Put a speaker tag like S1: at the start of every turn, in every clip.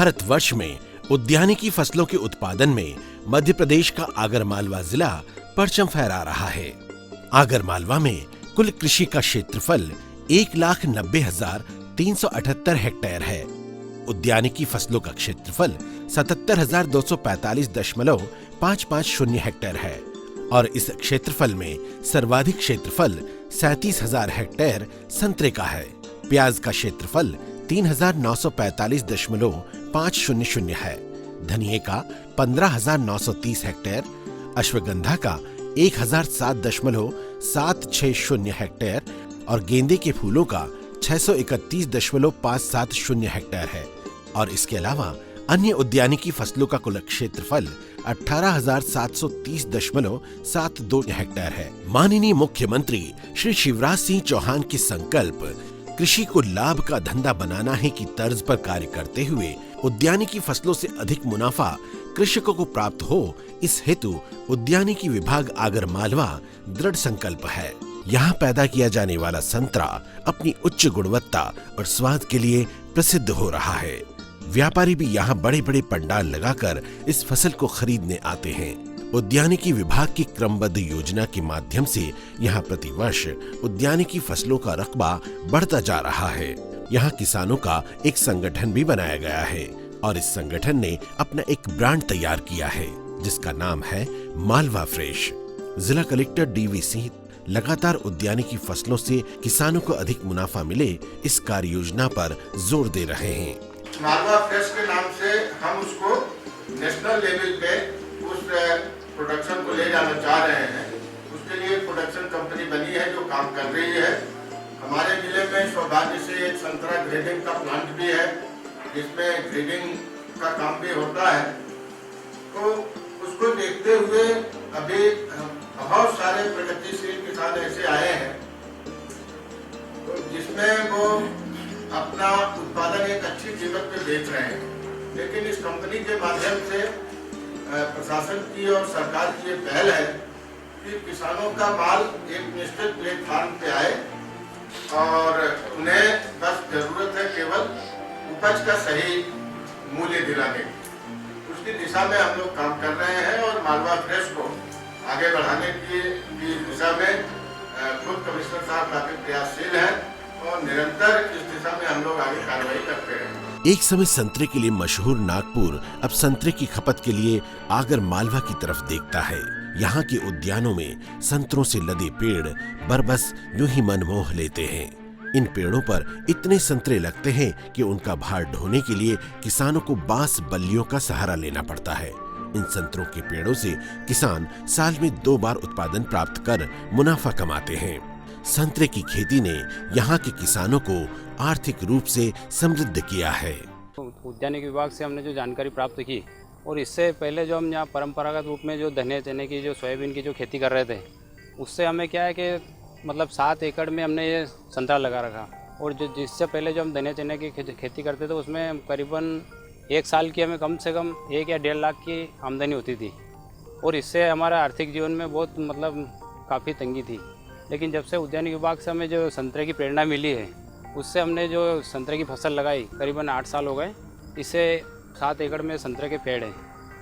S1: भारतवर्ष में उद्यानिकी फसलों के उत्पादन में मध्य प्रदेश का आगरमालवा जिला परचम फहरा रहा है। आगरमालवा में कुल कृषि का क्षेत्रफल 1,90,378 हेक्टेयर है। उद्यानिकी फसलों का क्षेत्रफल 77,245.550 हेक्टेयर है और इस क्षेत्रफल में सर्वाधिक क्षेत्रफल 37,000 हेक्टेयर संतरे का है। प्याज का क्षेत्रफल 3,945.500 है। धनिये का 15,930 हेक्टेयर, अश्वगंधा का 1,007.760 हेक्टेयर और गेंदे के फूलों का 631.570 हेक्टेयर है। और इसके अलावा अन्य उद्यानिकी फसलों का कुल क्षेत्रफल 18,730.72 हेक्टेयर है। माननीय मुख्यमंत्री श्री शिवराज सिंह चौहान के संकल्प कृषि को लाभ का धंधा बनाना है की तर्ज पर कार्य करते हुए उद्यानिकी फसलों से अधिक मुनाफा कृषकों को प्राप्त हो, इस हेतु उद्यानिकी विभाग आगरमालवा दृढ़ संकल्प है। यहाँ पैदा किया जाने वाला संतरा अपनी उच्च गुणवत्ता और स्वाद के लिए प्रसिद्ध हो रहा है। व्यापारी भी यहाँ बड़े बड़े पंडाल लगाकर इस फसल को खरीदने आते हैं। उद्यानिकी विभाग की क्रमबद्ध योजना के माध्यम से यहाँ प्रतिवर्ष उद्यानिकी फसलों का रकबा बढ़ता जा रहा है। यहाँ किसानों का एक संगठन भी बनाया गया है और इस संगठन ने अपना एक ब्रांड तैयार किया है जिसका नाम है मालवा फ्रेश। जिला कलेक्टर DV सिंह लगातार उद्यानिकी फसलों से किसानों को अधिक मुनाफा मिले, इस कार्य योजना पर जोर दे रहे हैं।
S2: मालवा फ्रेश के नाम से हम उसको नेशनल लेवल पे उस प्रोडक्शन को ले जाना चाह रहे हैं। उसके लिए प्रोडक्शन कंपनी बनी है जो काम कर रही है। हमारे जिले में सौभाग्य से एक संतरा ग्रेडिंग का प्लांट भी है जिसमें ग्रेडिंग का काम भी होता है। तो उसको देखते हुए अभी बहुत सारे प्रगतिशील किसान ऐसे आए हैं तो जिसमें वो अपना उत्पादन एक अच्छी कीमत पे बेच रहे हैं। लेकिन इस कंपनी के माध्यम से प्रशासन की और सरकार की ये पहल है कि किसानों का माल एक निश्चित प्लेटफॉर्म पे आए और उन्हें बस जरूरत है केवल उपज का सही मूल्य दिलाने की। उसकी दिशा में हम लोग काम कर रहे हैं और मालवा फ्रेश को आगे बढ़ाने की दिशा में खुद कमिश्नर साहब काफी प्रयासशील हैं और निरंतर इस दिशा में हम लोग आगे कार्रवाई करते हैं।
S1: एक समय संतरे के लिए मशहूर नागपुर अब संतरे की खपत के लिए आगरमालवा की तरफ देखता है। यहाँ के उद्यानों में संतरों से लदे पेड़ बरबस यूं ही मन मोह लेते हैं। इन पेड़ों पर इतने संतरे लगते हैं कि उनका भार ढोने के लिए किसानों को बांस बल्लियों का सहारा लेना पड़ता है। इन संतरों के पेड़ों से किसान साल में 2 बार उत्पादन प्राप्त कर मुनाफा कमाते हैं। संतरे की खेती ने यहाँ के किसानों को आर्थिक रूप से समृद्ध किया है।
S3: उद्यानिकी विभाग से हमने जो जानकारी प्राप्त की और इससे पहले जो हम यहाँ परंपरागत रूप में जो धनिया चने की जो सोयाबीन की जो खेती कर रहे थे उससे हमें क्या है कि मतलब 7 एकड़ में हमने ये संतरा लगा रखा और जो जिससे पहले जो हम धनिया चने की खेती करते थे उसमें करीबन 1 साल की हमें कम से कम 1 या 1.5 लाख की आमदनी होती थी और इससे हमारा आर्थिक जीवन में बहुत मतलब काफ़ी तंगी थी। लेकिन जब से उद्यानिकी विभाग से हमें जो संतरे की प्रेरणा मिली है उससे हमने जो संतरे की फसल लगाई करीबन 8 साल हो गए। इससे 7 एकड़ में संतरे के पेड़ हैं।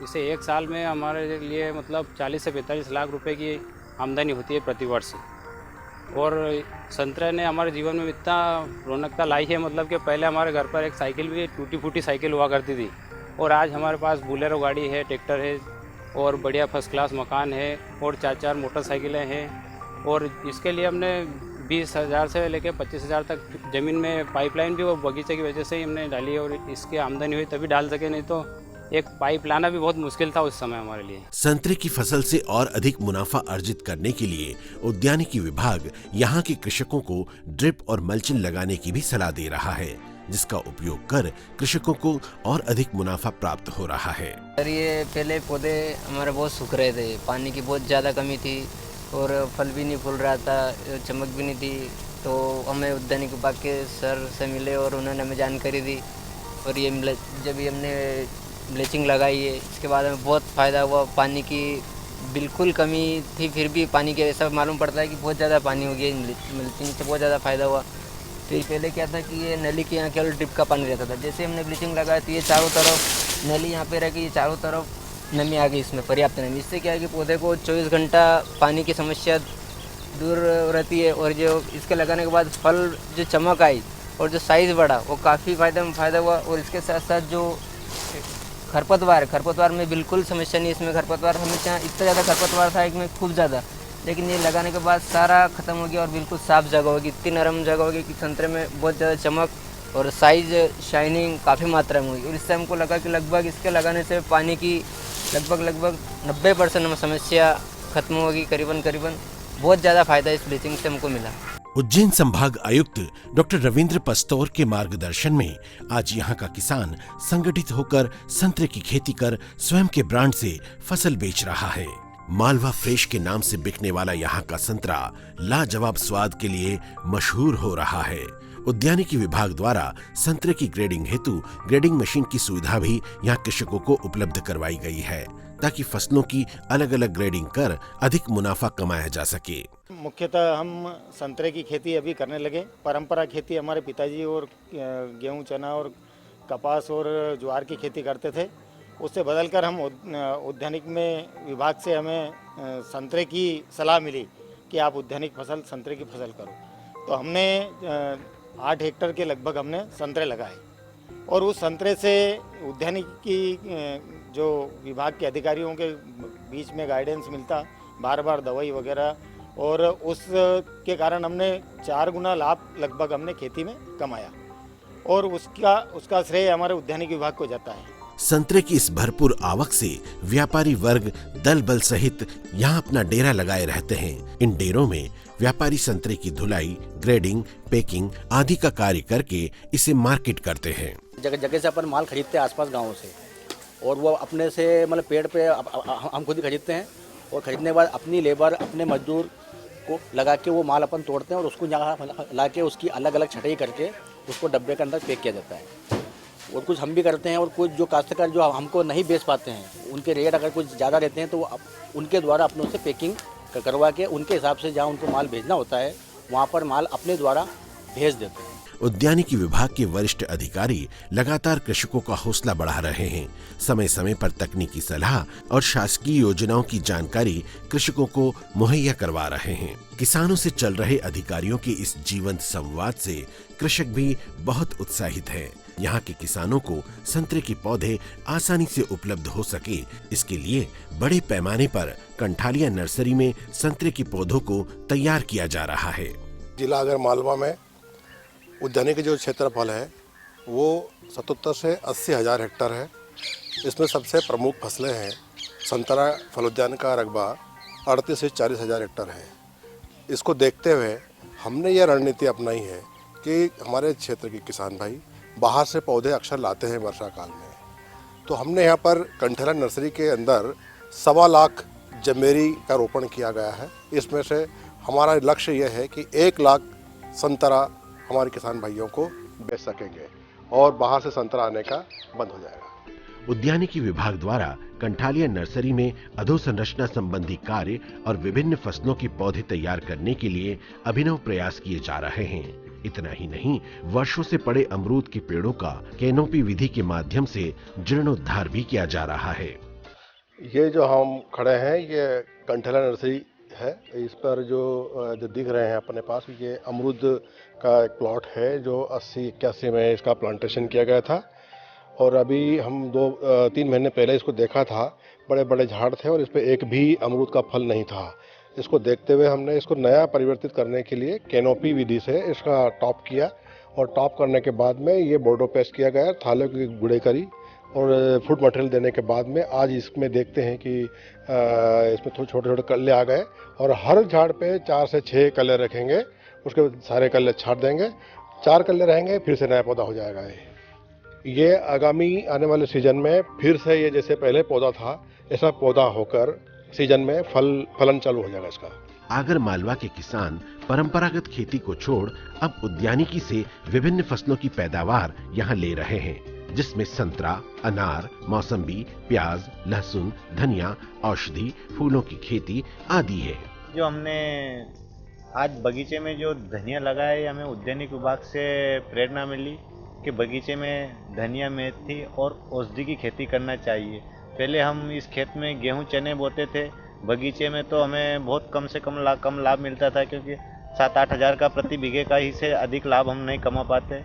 S3: इससे 1 साल में हमारे लिए मतलब 40 से 45 लाख रुपए की आमदनी होती है प्रतिवर्ष। और संतरे ने हमारे जीवन में इतना रौनकता लाई है मतलब कि पहले हमारे घर पर एक साइकिल भी टूटी फूटी साइकिल हुआ करती थी और आज हमारे पास बोलेरो गाड़ी है, ट्रैक्टर है और बढ़िया फर्स्ट क्लास मकान है और 4 मोटरसाइकिलें हैं। और इसके लिए हमने 20,000 से लेकर 25,000 तक ज़मीन में पाइपलाइन भी और बगीचे की वजह से ही हमने डाली है और इसकी आमदनी हुई तभी डाल सके, नहीं तो एक पाइप लाना भी बहुत मुश्किल था उस समय हमारे लिए।
S1: संतरे की फसल से और अधिक मुनाफा अर्जित करने के लिए उद्यानिकी विभाग यहाँ के कृषकों को ड्रिप और मल्चिंग लगाने की भी सलाह दे रहा है जिसका उपयोग कर कृषकों को और अधिक मुनाफा प्राप्त हो रहा है।
S4: सर ये पहले पौधे हमारे बहुत सूख रहे थे, पानी की बहुत ज़्यादा कमी थी और फल भी नहीं फूल रहा था, चमक भी नहीं थी। तो हमें उद्यानिकी विभाग के सर से मिले और उन्होंने हमें जानकारी दी और ये जब ये हमने ब्लीचिंग लगाई है इसके बाद हमें बहुत फ़ायदा हुआ। पानी की बिल्कुल कमी थी फिर भी पानी के ऐसा मालूम पड़ता है कि बहुत ज़्यादा पानी हो गया। ब्लीचिंग से बहुत ज़्यादा फ़ायदा हुआ फिर पहले क्या था कि ये नली के यहाँ केवल ड्रिप का पानी रहता था। जैसे हमने ब्लीचिंग लगाया तो ये चारों तरफ नली यहाँ पे रह गई, चारों तरफ नमी आ गई, इसमें पर्याप्त नमी। इससे क्या है कि पौधे को 24 घंटा पानी की समस्या दूर रहती है। और जो इसके लगाने के बाद फल जो चमक आई और जो साइज़ बढ़ा वो काफ़ी फ़ायदा हुआ। और इसके साथ साथ जो खरपतवार में बिल्कुल समस्या नहीं। इसमें खरपतवार हमेशा इतना ज़्यादा खरपतवार था, एक में खूब ज़्यादा, लेकिन ये लगाने के बाद सारा ख़त्म हो गया और बिल्कुल साफ़ जगह होगी, इतनी नरम जगह होगी कि संतरे में बहुत ज़्यादा चमक और साइज़ शाइनिंग काफ़ी मात्रा में हुई। और इससे हमको लगा कि लगभग इसके लगाने से पानी की लगभग 90% समस्या खत्म होगी। करीबन बहुत ज़्यादा फायदा इस ब्लीचिंग से हमको मिला।
S1: उज्जैन संभाग आयुक्त डॉक्टर रविंद्र पस्तौर के मार्गदर्शन में आज यहाँ का किसान संगठित होकर संतरे की खेती कर स्वयं के ब्रांड से फसल बेच रहा है। मालवा फ्रेश के नाम से बिकने वाला यहाँ का संतरा लाजवाब स्वाद के लिए मशहूर हो रहा है। उद्यानिकी विभाग द्वारा संतरे की ग्रेडिंग हेतु ग्रेडिंग मशीन की सुविधा भी यहाँ कृषकों को उपलब्ध करवाई गई है, ताकि फसलों की अलग अलग ग्रेडिंग कर अधिक मुनाफा कमाया जा सके।
S5: मुख्यतः हम संतरे की खेती अभी करने लगे। परंपरा खेती हमारे पिताजी और गेहूं, चना और कपास और ज्वार की खेती करते थे। उससे बदलकर हम उद्यानिक में विभाग से हमें संतरे की सलाह मिली कि आप उद्यानिक फसल संतरे की फसल करो। तो हमने 8 हेक्टेयर के लगभग हमने संतरे लगाए और उस संतरे से उद्यानिक की जो विभाग के अधिकारियों के बीच में गाइडेंस मिलता, बार दवाई वगैरह, और उसके कारण हमने 4 गुना लाभ लगभग हमने खेती में कमाया और उसका श्रेय हमारे उद्यानिक विभाग को जाता है।
S1: संतरे की इस भरपूर आवक से व्यापारी वर्ग दल बल सहित यहाँ अपना डेरा लगाए रहते हैं। इन डेरों में व्यापारी संतरे की धुलाई, ग्रेडिंग, पैकिंग आदि का कार्य करके इसे मार्केट करते हैं।
S6: जगह जगह से अपन माल खरीदते हैं आसपास गाँव से, और वो अपने से मतलब पेड़ पे हम खुद ही खरीदते हैं और खरीदने के बाद अपनी लेबर, अपने मजदूर को लगा के वो माल अपन तोड़ते हैं और उसको यहाँ ला के उसकी अलग अलग छटाई करके उसको डब्बे के अंदर पैक किया जाता है। और कुछ हम भी करते हैं और कुछ जो काश्तकार जो हमको नहीं बेच पाते हैं, उनके रेट अगर कुछ ज़्यादा रहते हैं तो उनके द्वारा अपनों से पैकिंग करवा के उनके हिसाब से जहाँ उनको माल भेजना होता है वहाँ पर माल अपने द्वारा भेज देते हैं।
S1: उद्यानिकी विभाग के वरिष्ठ अधिकारी लगातार कृषकों का हौसला बढ़ा रहे हैं। समय समय पर तकनीकी सलाह और शासकीय योजनाओं की जानकारी कृषकों को मुहैया करवा रहे हैं। किसानों से चल रहे अधिकारियों के इस जीवंत संवाद से कृषक भी बहुत उत्साहित हैं। यहाँ के किसानों को संतरे के पौधे आसानी से उपलब्ध हो सके, इसके लिए बड़े पैमाने पर कंठालिया नर्सरी में संतरे के पौधों को तैयार किया जा रहा है।
S7: जिला अगर मालवा में उद्यानिक जो क्षेत्रफल है वो 77 से 80 हज़ार हेक्टेयर है। इसमें सबसे प्रमुख फसलें हैं। संतरा फल उद्यान का रकबा 38 से 40 हज़ार हेक्टेयर है। इसको देखते हुए हमने ये रणनीति अपनाई है कि हमारे क्षेत्र के किसान भाई बाहर से पौधे अक्सर लाते हैं वर्षा काल में, तो हमने यहाँ पर कंठेला नर्सरी के अंदर 1.25 लाख जमेरी का रोपण किया गया है। इसमें से हमारा लक्ष्य यह है कि 1 लाख संतरा हमारे किसान भाइयों को बेच सकेंगे और बाहर से संतरा आने का बंद हो जाएगा।
S1: उद्यानिकी विभाग द्वारा कंठालिया नर्सरी में अधोसंरचना संबंधी कार्य और विभिन्न फसलों के पौधे तैयार करने के लिए अभिनव प्रयास किए जा रहे हैं। इतना ही नहीं, वर्षों से पड़े अमरूद के पेड़ों का कैनोपी विधि के माध्यम से जीर्णोद्धार भी किया जा रहा है।
S7: ये जो हम खड़े हैं ये कंठेला नर्सरी है। इस पर जो दिख रहे हैं अपने पास, ये अमरूद का एक प्लॉट है जो 80-81 में इसका प्लांटेशन किया गया था और अभी हम 2-3 महीने पहले इसको देखा था। बड़े बड़े झाड़ थे और इस पर एक भी अमरूद का फल नहीं था। इसको देखते हुए हमने इसको नया परिवर्तित करने के लिए कैनोपी विधि से इसका टॉप किया और टॉप करने के बाद में ये बोर्डो पेस्ट किया गया, थालों की गुड़े करी और फूड मटेरियल देने के बाद में आज इसमें देखते हैं कि इसमें थोड़े छोटे छोटे कल्ले आ गए और हर झाड़ पे 4 से 6 कल्ले रखेंगे। उसके बाद सारे कल्ले छाट देंगे, 4 कल्ले रहेंगे, फिर से नया पौधा हो जाएगा। ये आगामी आने वाले सीजन में फिर से ये जैसे पहले पौधा था ऐसा पौधा होकर सीजन में फलन चालू हो जाएगा इसका।
S1: आगर मालवा के किसान परंपरागत खेती को छोड़ अब उद्यानिकी से विभिन्न फसलों की पैदावार यहाँ ले रहे हैं, जिसमें संतरा, अनार, मौसम्बी, प्याज, लहसुन, धनिया, औषधि, फूलों की खेती आदि है।
S5: जो हमने
S8: आज बगीचे में जो धनिया लगा है, हमें उद्यानिक विभाग से प्रेरणा मिली कि बगीचे में धनिया, मेथी और औषधि की खेती करना चाहिए। पहले हम इस खेत में गेहूं चने बोते थे, बगीचे में तो हमें बहुत कम से कम लाभ मिलता था, क्योंकि 7-8 हज़ार का प्रति बीघे का ही से अधिक लाभ हम नहीं कमा पाते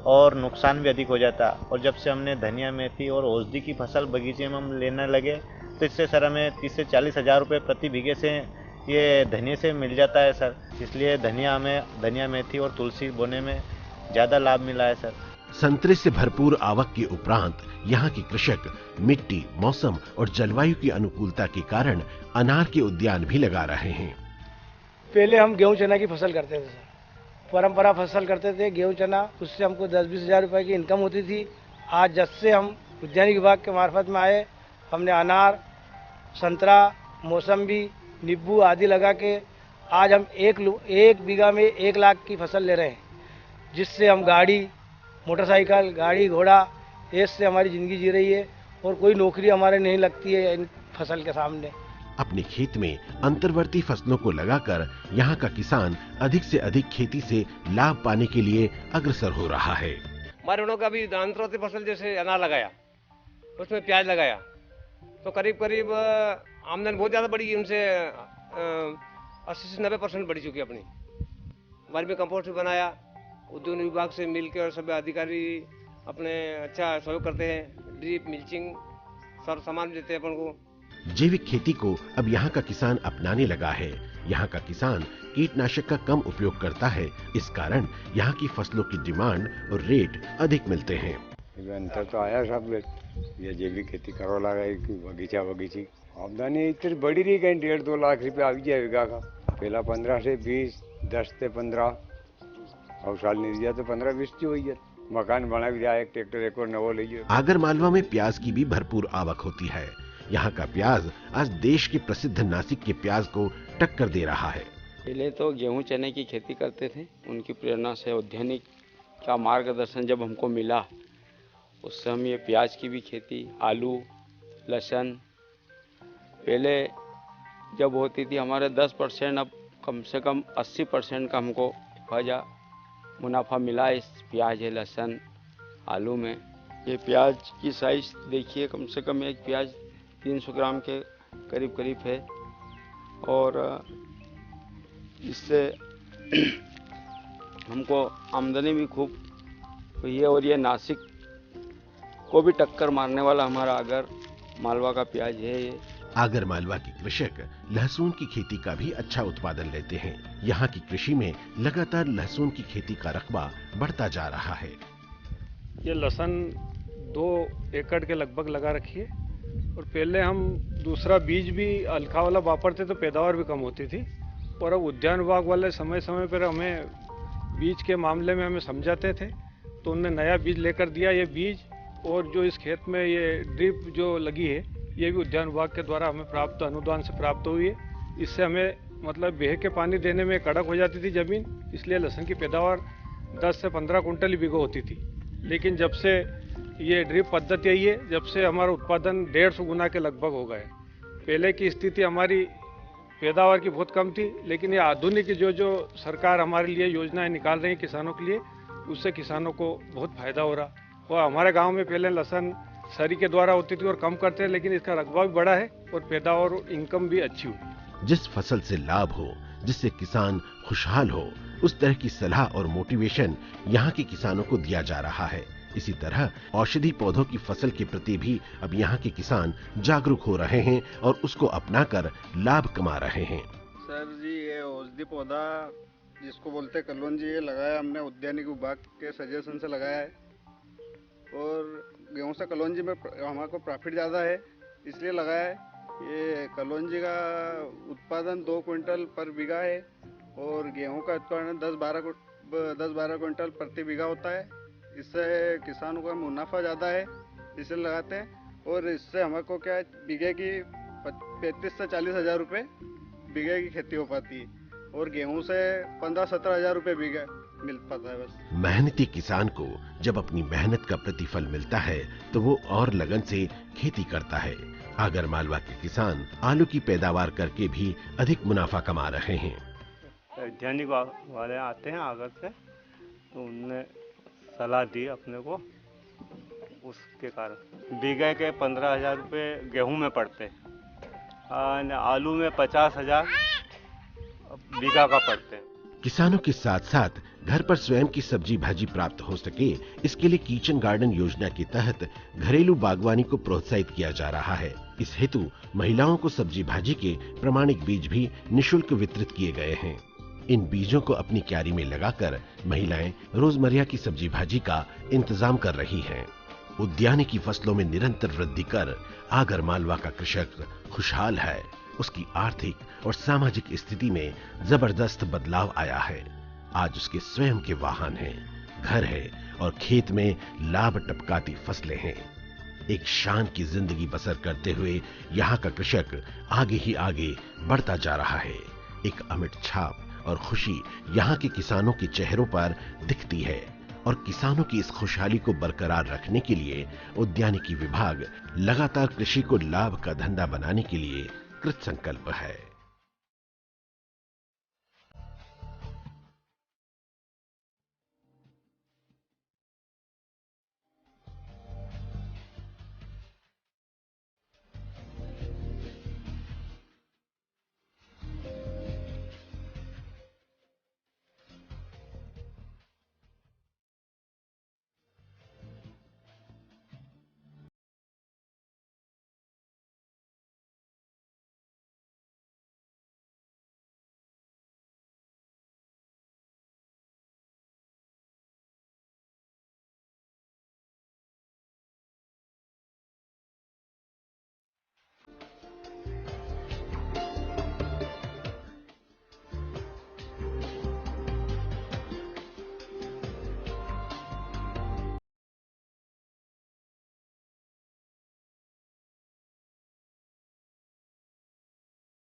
S8: और नुकसान भी अधिक हो जाता। और जब से हमने धनिया, मेथी और औषधि की फसल बगीचे में हम लेने लगे तो इससे सर हमें 30 से 40 हज़ार रुपये प्रति बीघे से ये धनिया से मिल जाता है सर। इसलिए हमें धनिया, मेथी और तुलसी बोने में ज़्यादा लाभ मिला है सर।
S1: संतरे से भरपूर आवक के उपरांत यहाँ के कृषक मिट्टी, मौसम और जलवायु की अनुकूलता के कारण अनार के उद्यान भी लगा रहे हैं।
S9: पहले हम गेहूं चना की फसल करते थे सर, परंपरा फसल करते थे गेहूं चना, उससे हमको 10-20 हज़ार रुपए की इनकम होती थी। आज जब से हम उद्यानिक विभाग के मार्फत में आए, हमने अनार, संतरा, मौसम्बी, नींबू आदि लगा के आज हम एक बीघा में 1 लाख की फसल ले रहे हैं, जिससे हम गाड़ी, मोटरसाइकिल, गाड़ी घोड़ा इससे हमारी ज़िंदगी जी रही है और कोई नौकरी हमारे नहीं लगती है इन फसल के सामने।
S1: अपने खेत में अंतर्वर्ती फसलों को लगाकर यहाँ का किसान अधिक से अधिक खेती से लाभ पाने के लिए अग्रसर हो रहा है।
S10: हमारे लोगों का भी अंतर्वर्ती फसल जैसे अनार लगाया, उसमें प्याज लगाया, तो करीब आमदनी बहुत ज़्यादा बढ़ी, उनसे 80 से 90% बढ़ी चुकी अपनी। वर्मी कंपोस्ट भी बनाया, उद्योग विभाग से मिलकर और सभी अधिकारी अपने अच्छा सहयोग करते हैं, ड्रिप, मिल्चिंग सब सामान देते हैं अपन को।
S1: जैविक खेती को अब यहाँ का किसान अपनाने लगा है। यहाँ का किसान कीटनाशक का कम उपयोग करता है, इस कारण यहाँ की फसलों की डिमांड और रेट अधिक मिलते हैं।
S11: अंतर तो आया सब, ये जैविक खेती करो लगा, बगीची आमदनी इतनी बड़ी रही, कहीं 1.5-2 लाख रुपया आ गया बीघा का। पहला 15 से 20, 10 से 15 और साल नहीं दिया तो 15-20 की हुई है। मकान बना भी दिया, एक ट्रैक्टर एक और नवो लीजिए।
S1: आगर मालवा में प्याज की भी भरपूर आवक होती है। यहाँ का प्याज आज देश के प्रसिद्ध नासिक के प्याज को टक्कर दे रहा है।
S12: पहले तो गेहूं चने की खेती करते थे, उनकी प्रेरणा से औद्यानिक का मार्गदर्शन जब हमको मिला, उससे हम ये प्याज की भी खेती, आलू, लहसुन पहले जब होती थी हमारे 10%, अब कम से कम 80% का हमको फायदा मुनाफा मिला इस प्याज, लहसुन, आलू में। ये प्याज की साइज देखिए, कम से कम एक प्याज 300 ग्राम के करीब है और इससे हमको आमदनी भी खूब हुई है। और ये नासिक को भी टक्कर मारने वाला हमारा आगर मालवा का प्याज है। ये
S1: आगर मालवा के कृषक लहसुन की खेती का भी अच्छा उत्पादन लेते हैं। यहाँ की कृषि में लगातार लहसुन की खेती का रकबा बढ़ता जा रहा है।
S13: ये लहसुन 2 एकड़ के लगभग लगा रखी है और पहले हम दूसरा बीज भी हल्का वाला वापरते तो पैदावार भी कम होती थी। और अब उद्यान विभाग वाले समय समय पर हमें बीज के मामले में हमें समझाते थे, तो उन्होंने नया बीज लेकर दिया। ये बीज और जो इस खेत में ये ड्रिप जो लगी है, ये भी उद्यान विभाग के द्वारा हमें प्राप्त अनुदान से प्राप्त हुई है। इससे हमें मतलब बेह के पानी देने में कड़क हो जाती थी ज़मीन, इसलिए लहसुन की पैदावार 10 से 15 कुंटल ही बीघा होती थी। लेकिन जब से ये ड्रिप पद्धति आई है, जब से हमारा उत्पादन 150 गुना के लगभग हो गए। पहले की स्थिति हमारी पैदावार की बहुत कम थी, लेकिन ये आधुनिक जो सरकार हमारे लिए योजनाएं निकाल रही है किसानों के लिए, उससे किसानों को बहुत फायदा हो रहा। और हमारे गांव में पहले लहसुन सरी के द्वारा होती थी और कम करते हैं, लेकिन इसका रकबा भी बड़ा है और पैदावार और इनकम भी अच्छी हुई।
S1: जिस फसल से लाभ हो, जिससे किसान खुशहाल हो, उस तरह की सलाह और मोटिवेशन यहाँ के किसानों को दिया जा रहा है। इसी तरह औषधि पौधों की फसल के प्रति भी अब यहाँ के किसान जागरूक हो रहे हैं और उसको अपनाकर लाभ कमा रहे हैं।
S14: सर जी, ये औषधि पौधा जिसको बोलते हैं कलौंजी, ये लगाया हमने उद्यानिक विभाग के सजेशन से लगाया है। और गेहूं से कलौंजी में हमारे को प्रॉफिट ज़्यादा है, इसलिए लगाया है। ये कलौंजी का उत्पादन 2 क्विंटल पर बीघा है और गेहूं का उत्पादन 10-12 क्विंटल प्रति बीघा होता है। इससे किसानों का मुनाफा ज़्यादा है, इसलिए लगाते हैं। और इससे हमारे को क्या है, बीघे की 35 से 40 हज़ार रुपये बीघे की खेती हो पाती है और गेहूं से 15-17 हज़ार रुपये बीघा मिल पाता है। बस
S1: मेहनती किसान को जब अपनी मेहनत का प्रतिफल मिलता है तो वो और लगन से खेती करता है। आगर मालवा के किसान आलू की पैदावार करके भी अधिक मुनाफा कमा रहे हैं।
S15: वैज्ञानिक वाले आते हैं आगर से, तो उनने सलाह दी अपने को, उसके कारण बीघे के 15,000 रुपये गेहूं में पड़ते हैं, आलू में 50,000 बीघा का पड़ते हैं।
S1: किसानों के साथ साथ घर पर स्वयं की सब्जी भाजी प्राप्त हो सके, इसके लिए किचन गार्डन योजना के तहत घरेलू बागवानी को प्रोत्साहित किया जा रहा है। इस हेतु महिलाओं को सब्जी भाजी के प्रमाणिक बीज भी निशुल्क वितरित किए गए हैं। इन बीजों को अपनी क्यारी में लगाकर महिलाएं रोजमर्रा की सब्जी भाजी का इंतजाम कर रही हैं। उद्यानिकी फसलों में निरंतर वृद्धि कर आगर मालवा का कृषक खुशहाल है। उसकी आर्थिक और सामाजिक स्थिति में जबरदस्त बदलाव आया है। आज उसके स्वयं के वाहन हैं, घर है और खेत में लाभ टपकाती फसलें हैं। एक शान की जिंदगी बसर करते हुए यहाँ का कृषक आगे ही आगे बढ़ता जा रहा है। एक अमिट छाप और खुशी यहाँ के किसानों के चेहरों पर दिखती है और किसानों की इस खुशहाली को बरकरार रखने के लिए उद्यानिकी विभाग लगातार कृषि को लाभ का धंधा बनाने के लिए कृत संकल्प है।